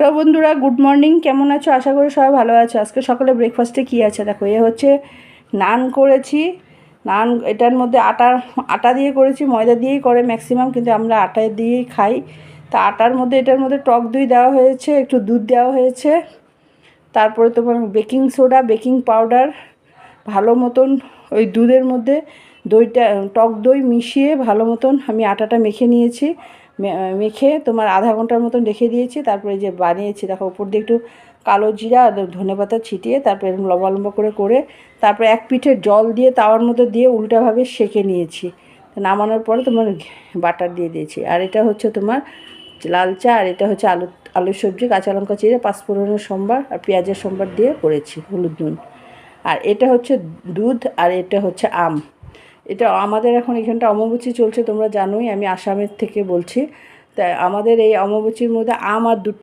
Hello বন্ধুরা, good morning. কেমন আছো? আশা করি সবাই ভালো আছো। আজকে সকালে ব্রেকফাস্টে কী আছে দেখো, এ হচ্ছে নান করেছি। নান এটার মধ্যে আটা দিয়ে করেছি, ময়দা দিয়েই করে ম্যাক্সিমাম, কিন্তু আমরা আটা দিয়েই খাই। তা আটার মধ্যে এটার মধ্যে টক দই দেওয়া হয়েছে, একটু দুধ দেওয়া হয়েছে, তারপরে তোমার বেকিং সোডা, বেকিং পাউডার, ভালো মতন ওই দুধের মধ্যে টক দই মিশিয়ে ভালো মতন আমি আটাটা মেখে নিয়েছি। মেখে তোমার আধা ঘন্টার মতন রেখে দিয়েছি। তারপরে যে বানিয়েছি দেখো, উপর দিয়ে একটু কালো জিরা আর ধনেপাতা ছিটিয়ে তারপরে এরকম লম্বা লম্বা করে তারপরে এক পিঠে জল দিয়ে তাওয়ার মধ্যে দিয়ে উল্টাভাবে সেঁকে নিয়েছি। নামানোর পরে তোমার বাটার দিয়ে দিয়েছি। আর এটা হচ্ছে তোমার লাল চা, আর এটা হচ্ছে আলুর সবজি, কাঁচা লঙ্কা চিড়ে, পাঁচফোড়নের সম্বার আর পেঁয়াজের সম্বার দিয়ে করেছি, হলুদ নুন। আর এটা হচ্ছে দুধ, আর এটা হচ্ছে আম। এটা আমাদের এখন এখানটা অমাবস্যা চলছে, তোমরা জানোই, আমি আসামের থেকে বলছি। তা আমাদের এই অমাবস্যার মধ্যে আম আর দুধ